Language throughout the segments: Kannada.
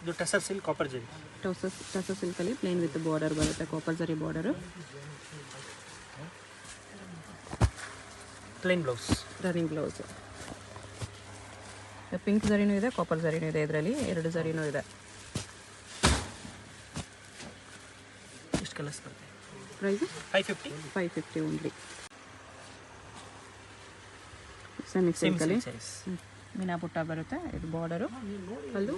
ಇದು ಟಸರ್ ಸಿಲ್ಕ್ ಕಾಪರ್ ಜರಿ. ಟಸರ್ ಸಿಲ್ಕಲ್ಲಿ ಪ್ಲೇನ್ ವಿತ್ ಬಾರ್ಡರ್ ಬರುತ್ತೆ, copper zari border. Plain blouse, running blouse. Pink ಜರಿನೂ ಇದೆ, ಕಾಪರ್ ಜರಿನೂ ಇದೆ, ಇದರಲ್ಲಿ 2 ಜರಿನೂ ಇದೆ. ಎಷ್ಟು ಕಲರ್ಸ್ ಬರುತ್ತೆ? Price 550 only. ಸೆಮಿ ಸಿಲ್ಕಲ್ಲಿ ಮೀನಾ ಬುಟ್ಟ ಬರುತ್ತೆ. ಇದು ಬಾರ್ಡರು, ಅಲ್ಲೂ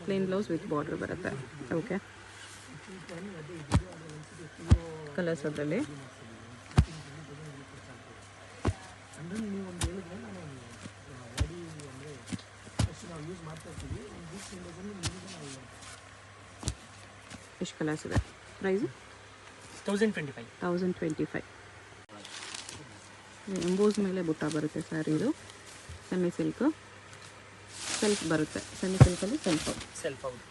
ಪ್ಲೇನ್ ಬ್ಲೌಸ್ ವಿತ್ ಬಾರ್ಡರ್ ಬರುತ್ತೆ. ಓಕೆ, ಕಲರ್ಸ್ ಅದರಲ್ಲಿ ಎಷ್ಟು ಕಲರ್ಸ್ ಇದೆ? ಪ್ರೈಸ್ 1025. ಎಂಬೋಸ್ ಮೇಲೆ ಬುಟ್ಟ ಬರುತ್ತೆ ಸ್ಯಾರಿ. ಇದು ಸೆಮಿ ಸಿಲ್ಕ್, ಸೆಲ್ಫ್ ಬರುತ್ತೆ. ಸೆಮಿ ಸಿಲ್ಕಲ್ಲಿ ಸೆಲ್ಫ್ ಹೌದು.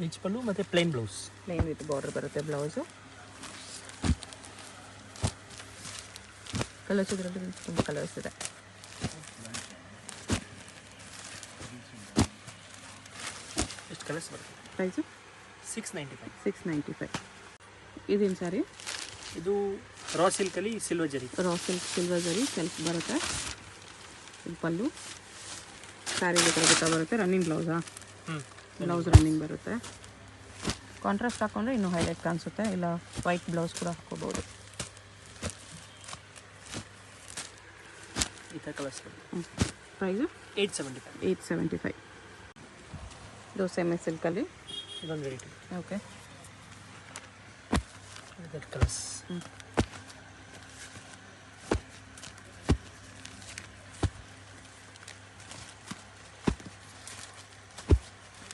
ರಿಚ್ ಪಲ್ಲು ಮತ್ತು plain blouse, plane with border ಬರುತ್ತೆ ಬ್ಲೌಸು. ಕಲರ್ಸ್ ಇದರಲ್ಲಿ ತುಂಬ ಕಲರ್ಸ್ ಇದೆ. ಎಷ್ಟು ಕಲರ್ಸ್ ಬರುತ್ತೆ? ಪ್ರೈಸು 695. ಇದೇನು ಸ್ಯಾರಿ? ಇದು ರಾ ಸಿಲ್ಕಲ್ಲಿ ಸಿಲ್ವರ್ ಜರಿ. ರಾ ಸಿಲ್ಕ್ ಸಿಲ್ವರ್ ಜರಿ ಸೆಲ್ಫ್ ಬರುತ್ತೆ. ಇದು ಪಲ್ಲು, ಸ್ಯಾರಿ ಬುಟ್ಟ ಬರುತ್ತೆ. ರನ್ನಿಂಗ್ ಬ್ಲೌಸಾ? ಬ್ಲೌಸ್ ರನ್ನಿಂಗ್ ಬರುತ್ತೆ. ಕಾಂಟ್ರಾಸ್ಟ್ ಹಾಕೊಂಡ್ರೆ ಇನ್ನೂ ಹೈಲೈಟ್ ಕಾಣಿಸುತ್ತೆ, ಇಲ್ಲ ವೈಟ್ ಬ್ಲೌಸ್ ಕೂಡ ಹಾಕೋಬೋದು. ಈ ಥರ ಕಲರ್ಸ್. ಪ್ರೈಸು 875. ಇದು ಸೆಮಿ ಸಿಲ್ಕಲ್ಲಿ ಇದೊಂದು ವೆರೈಟಿ. Okay, colours.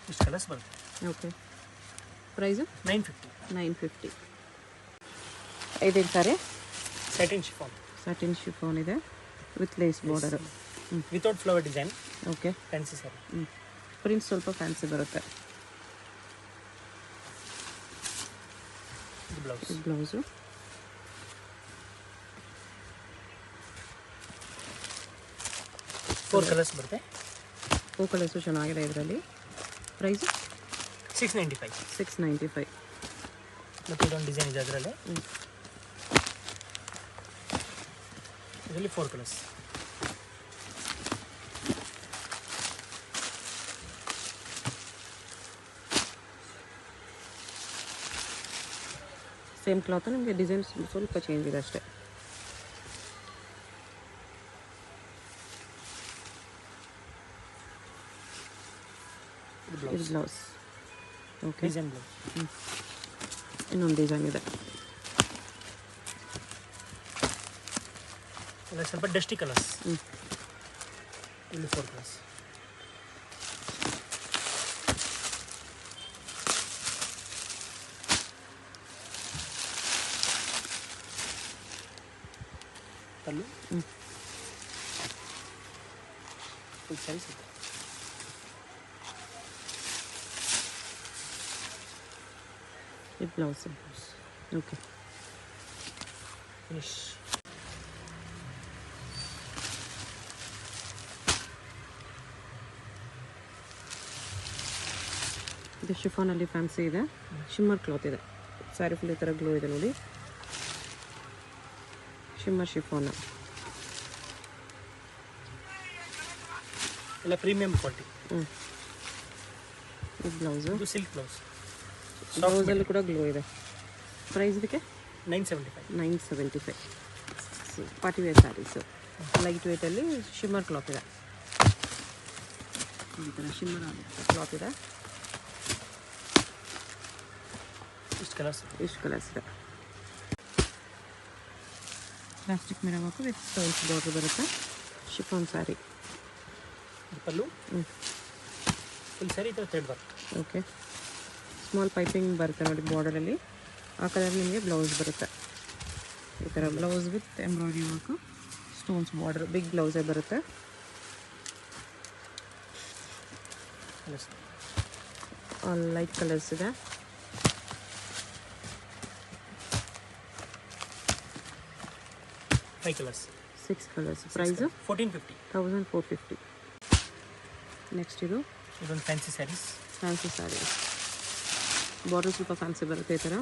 ಇಷ್ಟು ಕಲರ್ಸ್ ಬರುತ್ತೆ. Okay, price 950. ಇದೇನು ಸಾರಿ? ಸ್ಯಾಟಿನ್ ಶಿಫಾನ್ ಇದೆ with lace border. Without flower design. Okay, fancy sari. Print ಸ್ವಲ್ಪ ಫ್ಯಾನ್ಸಿ ಬರುತ್ತೆ. ಬ್ಲೌಸು 4 ಕಲರ್ಸ್ ಬರುತ್ತೆ. 4 ಕಲರ್ಸು ಚೆನ್ನಾಗಿದೆ ಇದರಲ್ಲಿ. ಪ್ರೈಸು 695. ಮತ್ತು ಇದೊಂದು ಡಿಸೈನ್ ಇದೆ ಅದರಲ್ಲಿ. ಇದರಲ್ಲಿ 4 ಕಲರ್ಸ್. ಸೇಮ್ ಕ್ಲಾತ್, ನಿಮಗೆ ಡಿಸೈನ್ಸ್ ಸ್ವಲ್ಪ ಚೇಂಜ್ ಇದೆ ಅಷ್ಟೇ. ಇದು ಬ್ಲೌಸ್. Okay, design blouse. ಇನ್ನೊಂದು ಡಿಸೈನ್ ಇದೆ. ಸ್ವಲ್ಪ ಡಸ್ಟಿ ಕಲರ್ಸ್. ಇಲ್ಲಿ 4 ಕಲರ್ಸ್. ಪಲ್ಲು ಫುಲ್ ಸೈಜ್ ಇದೆ. ಇದು ಬ್ಲೌಸ್. Okay, finish. ಇದು ಶಿಫಾನಲ್ಲಿ ಫ್ಯಾನ್ಸಿ ಇದೆ, ಶಿಮ್ಮರ್ ಕ್ಲಾತ್ ಇದೆ. ಸ್ಯಾರಿ ಫುಲ್ ಈ ಥರ ಗ್ಲೋ ಇದೆ ನೋಡಿ. ಶಿಮ್ಮರ್ ಶಿಫಾನ್ ಎಲ್ಲ ಪ್ರೀಮಿಯಂ ಕ್ವಾಲಿಟಿ. ಇದು ಬ್ಲೌಸು. ಇದು ಸಿಲ್ಕ್ ಬ್ಲೌಸ್. ಬ್ಲೌಸಲ್ಲಿ ಕೂಡ ಗ್ಲೋ ಇದೆ. ಪ್ರೈಸ್ ಇದಕ್ಕೆ 975. Party wear sarees. ಲೈಟ್ ವೇಟಲ್ಲಿ ಶಿಮ್ಮರ್ ಕ್ಲಾತ್ ಇದೆ. ಈ ಥರ ಶಿಮ್ಮರ್ ಕ್ಲಾತ್ ಇದೆ. ಇಷ್ಟು ಕಲರ್ಸ್ ಇದೆ. ಪ್ಲಾಸ್ಟಿಕ್ ಮಿರರ್ ಹಾಕು ವಿತ್ ಸ್ಟೋನ್ಸ್ ಬಾರ್ಡರ್ ಬರುತ್ತೆ. Chiffon saree. Pallu full saree ಈ ಥರ thread work. Okay, small piping ಬರುತ್ತೆ ನೋಡಿ ಬಾರ್ಡರಲ್ಲಿ. ಆ ಕಲರ್ ನಿಮಗೆ ಬ್ಲೌಸ್ ಬರುತ್ತೆ. ಈ ಥರ blouse with embroidery work, stones border. Big ಬ್ಲೌಸೇ ಬರುತ್ತೆ. ಲೈಟ್ ಕಲರ್ಸ್ ಇದೆ. 6 ಕಲರ್ಸ್. ಪ್ರೈಸು 1450. 1450. ನೆಕ್ಸ್ಟ್ ಇದು ಇದೊಂದು fancy saris. Fancy saris. Border ಸ್ವಲ್ಪ ಫ್ಯಾನ್ಸಿ ಬರುತ್ತೆ ಈ ಥರ.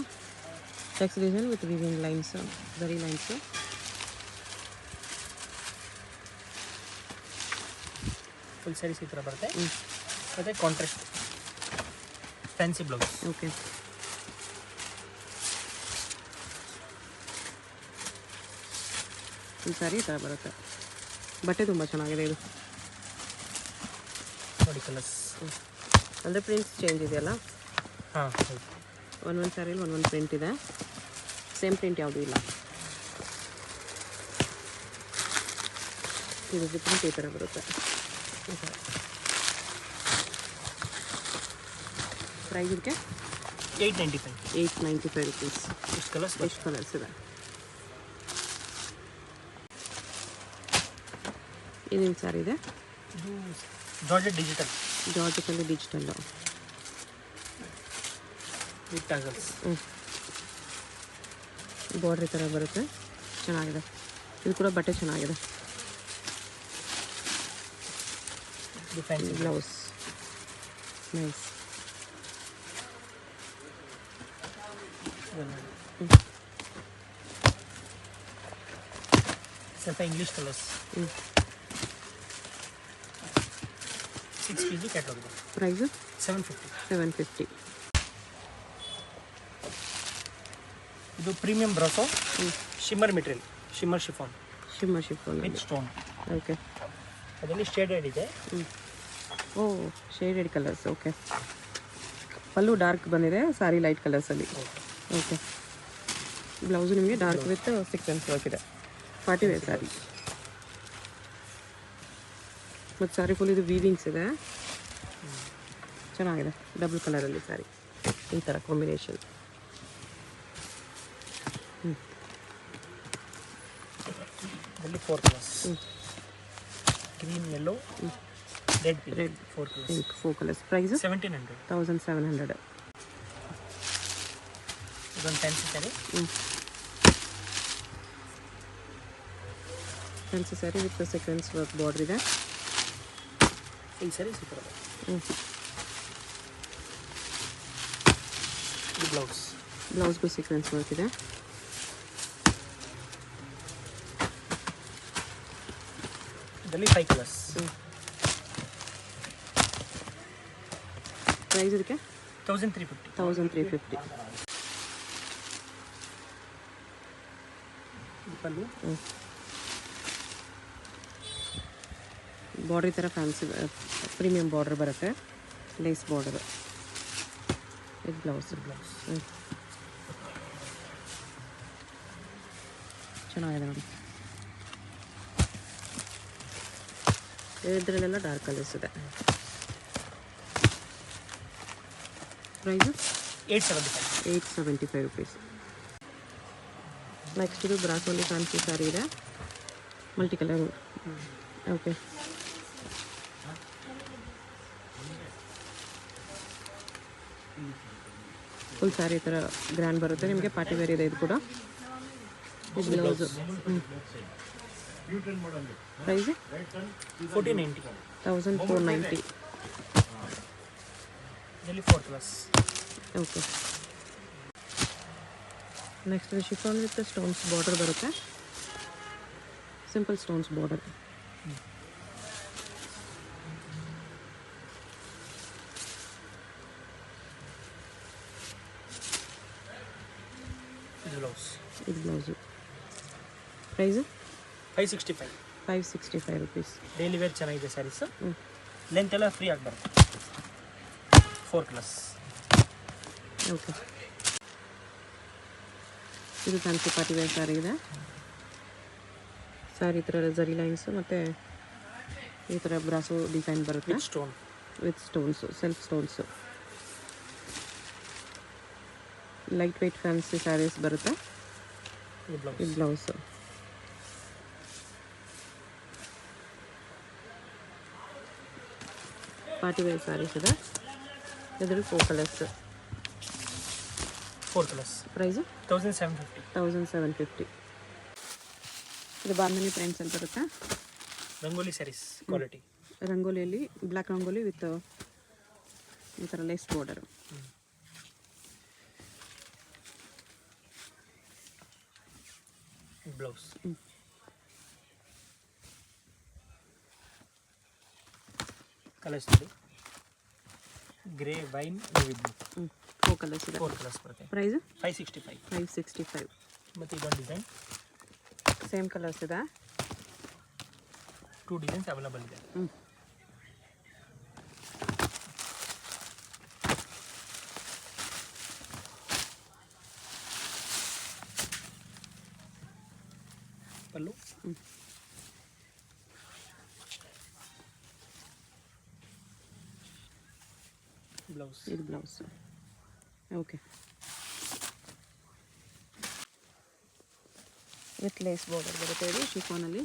Checks design with weaving lines, very lines. Full saris ಈ ಥರ ಬರುತ್ತೆ. ಮತ್ತು ಕಾಂಟ್ರಾಸ್ಟ್ ಫ್ಯಾನ್ಸಿ ಬ್ಲೌಸ್. ಓಕೆ. ಈ ಸ್ಯಾರಿ ಈ ಥರ ಬರುತ್ತೆ. ಬಟ್ಟೆ ತುಂಬ ಚೆನ್ನಾಗಿದೆ ಇದು. ನೋಡಿ ಕಲರ್ಸ್. ಅಂದರೆ ಪ್ರಿಂಟ್ಸ್ ಚೇಂಜ್ ಇದೆಯಲ್ಲ. ಹಾಂ ಹೌದು. ಒಂದೊಂದು ಸ್ಯಾರಿಲಿ ಒಂದೊಂದು ಪ್ರಿಂಟ್ ಇದೆ, ಸೇಮ್ ಪ್ರಿಂಟ್ ಯಾವುದೂ ಇಲ್ಲ. ಇದು ಪ್ರಿಂಟ್ ಈ ಥರ ಬರುತ್ತೆ. ಪ್ರೈಸ್ ಇದಕ್ಕೆ 895. 895 ರುಪೀಸ್. ಎಷ್ಟು ಕಲರ್ಸ್? ಎಷ್ಟು ಕಲರ್ಸ್ ಇದೆ? ಇದೇನು ಸ್ಯಾರಿ ಇದೆ? ಇದು ಜಾರ್ಜೆಟ್ ಡಿಜಿಟಲ್. ಜಾರ್ಜೆಟಲ್ಲಿ ಡಿಜಿಟಲ್ಲು ವಿತ್ ಟಾಗಲ್ಸ್. ಬಾರ್ಡ್ರ್ ಈ ಥರ ಬರುತ್ತೆ, ಚೆನ್ನಾಗಿದೆ. ಇದು ಕೂಡ ಬಟ್ಟೆ ಚೆನ್ನಾಗಿದೆ. ಇದು ಫ್ಯಾನ್ಸಿ ಬ್ಲೌಸ್ ನೈಸ್. ಸ್ವಲ್ಪ ಇಂಗ್ಲೀಷ್ ಕಲರ್ಸ್. 6 pieces ಕ್ಯಾಟಲಾಗ್ ಇದೆ. ಪ್ರೈಸು 750. 750. ಇದು premium brasso shimmer material, shimmer chiffon shimmer chiffon with stone. Okay. ಅದರಲ್ಲಿ ಶೇಡೆಡ್ ಇದೆ. Oh shaded colours. Okay. Pallu dark ಬಂದಿದೆ, ಸಾರಿ ಲೈಟ್ ಕಲರ್ಸಲ್ಲಿ. ಓಕೆ. ಬ್ಲೌಸು ನಿಮಗೆ ಡಾರ್ಕ್ ವಿತ್ ಸೀಕ್ವೆನ್ಸ್ ವರ್ಕ್ ಇದೆ. Party wear sari. ಮತ್ತು ಸ್ಯಾರಿ ಫುಲ್ ಇದು ವೀವಿಂಗ್ಸ್ ಇದೆ, ಚೆನ್ನಾಗಿದೆ. ಡಬಲ್ ಕಲರಲ್ಲಿ ಸ್ಯಾರಿ ಈ ಥರ ಕಾಂಬಿನೇಷನ್. ಇದರಲ್ಲಿ 4 colours. Green, yellow, red, red, 4 colours. Pink, 4 colours. Price 1700. 1700. ಇದೊಂದು fancy sari. Fancy sari with sequins work border ಇದೆ. Full sari super. ಇದು ಬ್ಲೌಸ್. ಬ್ಲೌಸ್ಗೂ ಸೀಕ್ವೆನ್ಸ್ ವರ್ಕ್ ಇದೆ. ಇದರಲ್ಲಿ 5 ಕಲರ್ಸ್. ಪ್ರೈಸ್ ಇದಕ್ಕೆ 1350. 1350. ಪಲ್ಲು. ಬಾರ್ಡರ್ ಈ ಥರ ಫ್ಯಾನ್ಸಿ ಪ್ರೀಮಿಯಂ ಬಾರ್ಡರ್ ಬರುತ್ತೆ, ಲೇಸ್ ಬಾರ್ಡರ್. ಇದು ಬ್ಲೌಸ್. ಚೆನ್ನಾಗಿದೆ ನೋಡಿ. ಇದರಲ್ಲೆಲ್ಲ ಡಾರ್ಕ್ ಕಲರ್ಸ್ ಇದೆ. ಪ್ರೈಸು 875. 875 ರುಪೀಸ್. ನೆಕ್ಸ್ಟ್ ಇದು ಬ್ರಾಸೋಲಿ ಫ್ಯಾನ್ಸಿ ಸ್ಯಾರಿ ಇದೆ, multi colour. Okay. Full saree ಈ ಥರ ಗ್ರ್ಯಾಂಡ್ ಬರುತ್ತೆ ನಿಮಗೆ. ಪಾರ್ಟಿ ವೇರ್ ಇದೆ ಇದು ಕೂಡ. ಇದು ಬ್ಲೌಸು. ಪ್ರೈಸ್ 1490. 1490. ಇದರಲ್ಲಿ 4 colours. Okay. Next chiffon with stones border ಬರುತ್ತೆ, ಸಿಂಪಲ್ ಸ್ಟೋನ್ಸ್ ಬಾರ್ಡರ್. ಇದು ಬ್ಲೌಸ್. ಇದು blouse. Price 565. 565 rupees. Daily wear ಚೆನ್ನಾಗಿದೆ ಸ್ಯಾರೀಸ್. ಲೆಂತ್ ಎಲ್ಲ ಫ್ರೀ ಆಗಿ ಬರುತ್ತೆ. 4 ಕಲರ್ಸ್. ಓಕೆ. ಇದು ಫ್ಯಾನ್ಸಿ ಪಾರ್ಟಿ ವೇರ್ ಸ್ಯಾರಿ ಇದೆ. ಸ್ಯಾರಿ ಈ ಥರ ಜರಿ ಲೈನ್ಸು ಮತ್ತು ಈ ಥರ ಬ್ರಾಸೋ ಡಿಸೈನ್ ಬರುತ್ತೆ stone with stones, self stones. Light weight fancy saris ಬರುತ್ತೆ. ಇದು ಬ್ಲೌಸು. ಪಾರ್ಟಿ ವೇರ್ ಸ್ಯಾರೀಸ್ ಇದೆ. ಇದರಲ್ಲಿ 4 ಕಲರ್ಸ್. 4 ಕಲರ್ಸ್. ಪ್ರೈಸು 1750. 1750. ಇದು ಬಾಂಧನಿ ಪ್ರಿಂಟ್ಸಲ್ಲಿ ಬರುತ್ತೆ. ರಂಗೋಲಿ ಸ್ಯಾರೀಸ್ ಕ್ವಾಲಿಟಿ. ರಂಗೋಲಿಯಲ್ಲಿ ಬ್ಲ್ಯಾಕ್ ರಂಗೋಲಿ ವಿತ್ ಈ ಥರ ಲೇಸ್ ಬಾರ್ಡರು. ಬ್ಲೌಸ್. ಕಲರ್ಸ್ ನೋಡಿ, grey, wine, navy blue. 4 colours ಇದೆ. 4 ಕಲರ್ಸ್ ಬರುತ್ತೆ. ಪ್ರೈಸ್ 565. 565. ಮತ್ತು ಇದೊಂದು ಡಿಸೈನ್, ಸೇಮ್ ಕಲರ್ಸ್ ಇದೆ. 2 ಡಿಸೈನ್ಸ್ ಅವೈಲಬಲ್ ಇದೆ. ಪಲ್ಲು, ಬ್ಲೌಸ್. ಇದು blouse. Okay, with lace border ಬರುತ್ತೆ. ಇದು ಶಿಫಾನಲ್ಲಿ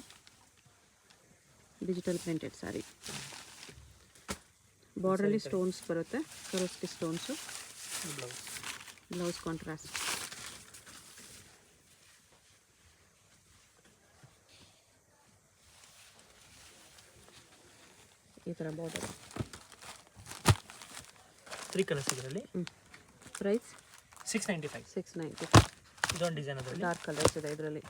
ಡಿಜಿಟಲ್ ಪ್ರಿಂಟೆಡ್ ಸ್ಯಾರಿ. ಬಾರ್ಡ್ರಲ್ಲಿ ಸ್ಟೋನ್ಸ್ ಬರುತ್ತೆ, ಕರೋಸ್ಕಿ ಸ್ಟೋನ್ಸು. ಬ್ಲೌಸ್. Blouse contrast. ಈ ಥರ ಬಾರ್ಡರ್. 3 ಕಲರ್ಸ್ ಇದರಲ್ಲಿ. ಪ್ರೈಸ್ 695. 695. ಇದೊಂದು ಡಿಸೈನ್ ಅದರಲ್ಲಿ. ಡಾರ್ಕ್ ಕಲರ್ಸ್ ಇದೆ ಇದರಲ್ಲಿ.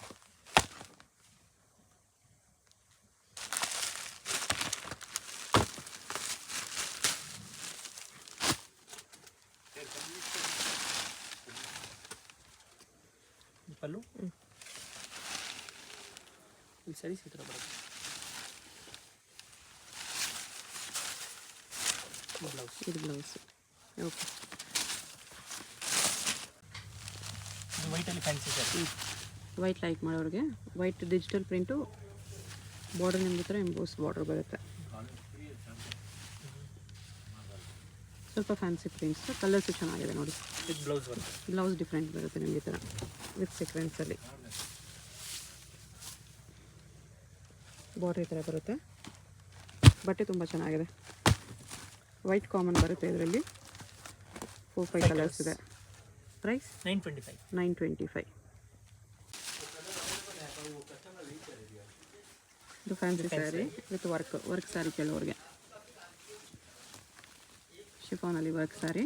ಪಲ್ಲು. ಈ ಸ್ಯಾರೀಸ್ ಈ ಥರ ಬರುತ್ತೆ. ಬ್ಲೌಸ್. ಇದು ಬ್ಲೌಸ್. ಓಕೆ, ಇದು ವೈಟಲ್ಲಿ ಫ್ಯಾನ್ಸಿ ಸ್ಯಾರಿ. ವೈಟ್ ಲೈಕ್ ಮಾಡೋರಿಗೆ ವೈಟ್ ಡಿಜಿಟಲ್ ಪ್ರಿಂಟು ಬಾರ್ಡರ್ ನಿಮ್ಗೆ ಥರ ಎಂಬೋಸ್ ಬಾರ್ಡರ್ ಬರುತ್ತೆ. ಸ್ವಲ್ಪ ಫ್ಯಾನ್ಸಿ ಪ್ರಿಂಟ್ಸ್. ಕಲರ್ಸು ಚೆನ್ನಾಗಿದೆ ನೋಡಿ. ಇದು ಬ್ಲೌಸ್ ಬರುತ್ತೆ. ಬ್ಲೌಸ್ ಡಿಫ್ರೆಂಟ್ ಬರುತ್ತೆ ನಿಮಗೆ ಥರ ವಿತ್ ಸೀಕ್ವೆನ್ಸಲ್ಲಿ. ಬಾರ್ಡರ್ ಈ ಥರ ಬರುತ್ತೆ. ಬಟ್ಟೆ ತುಂಬ ಚೆನ್ನಾಗಿದೆ. ವೈಟ್ ಕಾಮನ್ ಬರುತ್ತೆ ಇದರಲ್ಲಿ. 4-5 ಕಲರ್ಸ್ ಇದೆ. ಪ್ರೈಸ್ 925. 925. ಇದು fancy sari with work sari ಕೆಲವ್ರಿಗೆ. ಶಿಫಾನಲ್ಲಿ ವರ್ಕ್ ಸ್ಯಾರಿ.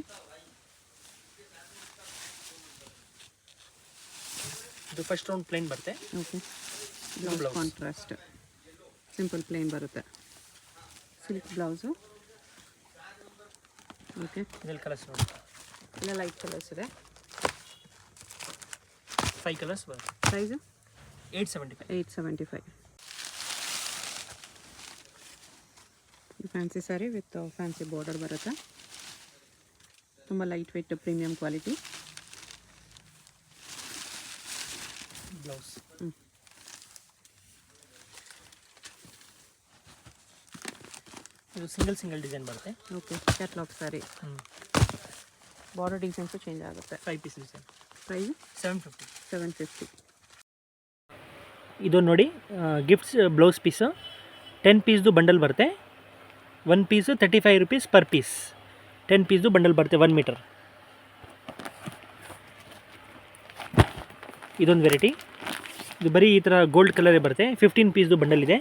ಇದು ಫಸ್ಟ್ ರೌಂಡ್ ಪ್ಲೇನ್ ಬರುತ್ತೆ. Okay, blouse contrast simple plain ಬರುತ್ತೆ. Silk blouse. ಓಕೆ, ಇದರಲ್ಲಿ ಕಲರ್ಸ್ ನೋಡಿ. ಎಲ್ಲ ಲೈಟ್ ಕಲರ್ಸ್ ಇದೆ. 5 ಕಲರ್ಸ್ ಬರುತ್ತೆ. Price 875. 875. Fancy sari with fancy border ಬರುತ್ತೆ. ತುಂಬ light weight premium quality. Blouse. ಇದು ಸಿಂಗಲ್ ಡಿಸೈನ್ ಬರುತ್ತೆ. Okay, catalogue sari. ಹ್ಞೂ. ಬಾರ್ಡರ್ ಡಿಸೈನ್ಸು ಚೇಂಜ್ ಆಗುತ್ತೆ. 5 ಪೀಸ್ ಡಿಸೈನ್. ಪ್ರೈಸ್ 750. 750. ಇದು ನೋಡಿ, ಗಿಫ್ಟ್ಸ್ ಬ್ಲೌಸ್ ಪೀಸು 10 ಪೀಸ್ದು ಬಂಡಲ್ ಬರುತ್ತೆ. 1 ಪೀಸು 35 rupees ಪರ್ ಪೀಸ್. 10 ಪೀಸ್ದು ಬಂಡಲ್ ಬರುತ್ತೆ 1 ಮೀಟರ್. ಇದೊಂದು ವೆರೈಟಿ. ಇದು ಬರೀ ಈ ಥರ ಗೋಲ್ಡ್ ಕಲರೇ ಬರುತ್ತೆ. 15 ಪೀಸ್ದು ಬಂಡಲ್ ಇದೆ.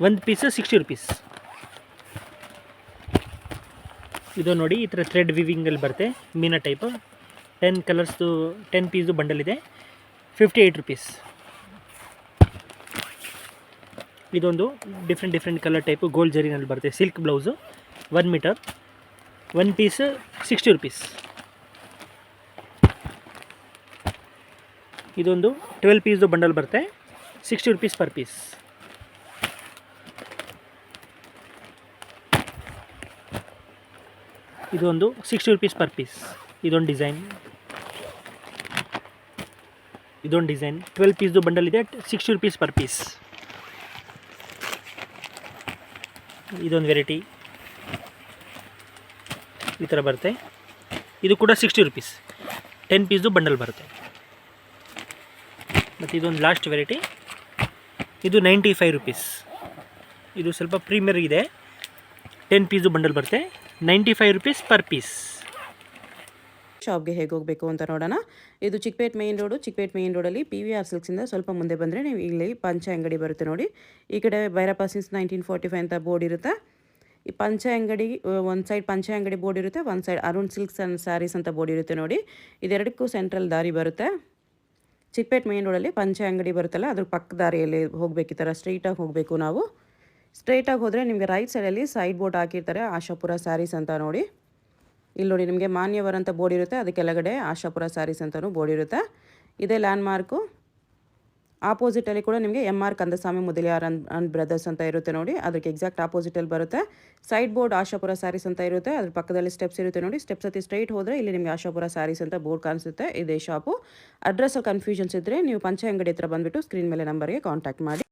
1 ಪೀಸು 60 rupees. ಇದು ನೋಡಿ, ಈ ಥರ ಥ್ರೆಡ್ ವಿವಿಂಗಲ್ಲಿ ಬರುತ್ತೆ, ಮೀನಾ ಟೈಪು. 10 ಕಲರ್ಸ್ದು 10 ಪೀಸ್ದು ಬಂಡಲ್ ಇದೆ. 58 rupees. ಇದೊಂದು ಡಿಫ್ರೆಂಟ್ ಕಲರ್ ಟೈಪು ಗೋಲ್ಡ್ ಜರಿನಲ್ಲಿ ಬರುತ್ತೆ. Silk blouse 1 metre. 1 piece 60 rupees. ಇದೊಂದು 12 ಪೀಸ್ದು ಬಂಡಲ್ ಬರುತ್ತೆ. 60 rupees ಪರ್ ಪೀಸ್. ಇದೊಂದು 60 rupees ಪರ್ ಪೀಸ್. ಇದೊಂದು ಡಿಸೈನ್ 12 ಪೀಸ್ದು ಬಂಡಲ್ ಇದೆ. 60 rupees ಪರ್ ಪೀಸ್. ಇದೊಂದು ವೆರೈಟಿ ಈ ಥರ ಬರುತ್ತೆ. ಇದು ಕೂಡ 60 rupees. 10 ಪೀಸ್ದು ಬಂಡಲ್ ಬರುತ್ತೆ. ಮತ್ತು ಇದೊಂದು ಲಾಸ್ಟ್ ವೆರೈಟಿ. ಇದು 95 rupees. ಇದು ಸ್ವಲ್ಪ ಪ್ರೀಮಿಯರ್ ಇದೆ. 10 ಪೀಸ್ದು ಬಂಡಲ್ ಬರುತ್ತೆ. 95 rupees ಪರ್ ಪೀಸ್. ಶಾಪ್ಗೆ ಹೇಗೆ ಹೋಗಬೇಕು ಅಂತ ನೋಡೋಣ. ಇದು ಚಿಕ್ಕಪೇಟ್ ಮೇನ್ ರೋಡಲ್ಲಿ PVR ಸಿಲ್ಕ್ಸಿಂದ ಸ್ವಲ್ಪ ಮುಂದೆ ಬಂದರೆ ನೀವು ಇಲ್ಲಿ ಪಂಚೆ ಅಂಗಡಿ ಬರುತ್ತೆ ನೋಡಿ. ಈ ಕಡೆ ಭೈರಪ್ಪ ಸಿನ್ಸ್ 1945 ಅಂತ ಬೋರ್ಡ್ ಇರುತ್ತೆ. ಈ ಪಂಚೆ ಅಂಗಡಿ ಒಂದು ಸೈಡ್ ಪಂಚೆ ಅಂಗಡಿ ಬೋರ್ಡ್ ಇರುತ್ತೆ, ಒಂದು side Arun silks and saris ಅಂತ ಬೋರ್ಡ್ ಇರುತ್ತೆ ನೋಡಿ. ಇದೆರಡಕ್ಕೂ ಸೆಂಟ್ರಲ್ ದಾರಿ ಬರುತ್ತೆ. ಚಿಕ್ಕಪೇಟ್ ಮೇನ್ ರೋಡಲ್ಲಿ ಪಂಚೆ ಅಂಗಡಿ ಬರುತ್ತಲ್ಲ, ಅದ್ರ ಪಕ್ಕ ದಾರಿಯಲ್ಲಿ ಹೋಗಬೇಕು. ಈ ಥರ ಸ್ಟ್ರೈಟಾಗಿ ಹೋಗಬೇಕು ನಾವು. ಸ್ಟ್ರೈಟಾಗಿ ಹೋದರೆ ನಿಮಗೆ ರೈಟ್ ಸೈಡಲ್ಲಿ ಸೈಡ್ ಬೋರ್ಡ್ ಹಾಕಿರ್ತಾರೆ ಆಶಾಪುರ ಸ್ಯಾರೀಸ್ ಅಂತ ನೋಡಿ. ಇಲ್ಲಿ ನೋಡಿ ನಿಮಗೆ ಮಾನ್ಯವರ್ ಅಂತ ಬೋರ್ಡ್ ಇರುತ್ತೆ, ಅದು ಕೆಳಗಡೆ ಆಶಾಪುರ ಸ್ಯಾರೀಸ್ ಅಂತಲೂ ಬೋರ್ಡ್ ಇರುತ್ತೆ. ಇದೇ ಲ್ಯಾಂಡ್ ಮಾರ್ಕು. ಆಪೋಸಿಟಲ್ಲಿ ಕೂಡ ನಿಮಗೆ MR Kandaswamy Mudaliar and brothers ಅಂತ ಇರುತ್ತೆ ನೋಡಿ, ಅದಕ್ಕೆ ಎಕ್ಸಾಕ್ಟ್ ಆಪೋಸಿಟಲ್ಲಿ ಬರುತ್ತೆ. ಸೈಡ್ ಬೋರ್ಡ್ ಆಶಾಪುರ ಸ್ಯಾರೀಸ್ ಅಂತ ಇರುತ್ತೆ, ಅದ್ರ ಪಕ್ಕದಲ್ಲಿ ಸ್ಟೆಪ್ಸ್ ಇರುತ್ತೆ ನೋಡಿ. ಸ್ಟೆಪ್ಸ್ ಹತ್ತಿ ಸ್ಟ್ರೈಟ್ ಹೋದರೆ ಇಲ್ಲಿ ನಿಮಗೆ ಆಶಾಪುರ ಸ್ಯಾರೀಸ್ ಅಂತ ಬೋರ್ಡ್ ಕಾಣಿಸುತ್ತೆ. ಇದೇ ಶಾಪು. ಅಡ್ರೆಸ್ಸಲ್ಲಿ ಕನ್ಫ್ಯೂಷನ್ಸ್ ಇದ್ದರೆ ನೀವು ಪಂಚೆ ಅಂಗಡಿ ಹತ್ರ ಬಂದುಬಿಟ್ಟು ಸ್ಕ್ರೀನ್ ಮೇಲೆ ನಂಬರ್ಗೆ ಕಾಂಟ್ಯಾಕ್ಟ್ ಮಾಡಿ.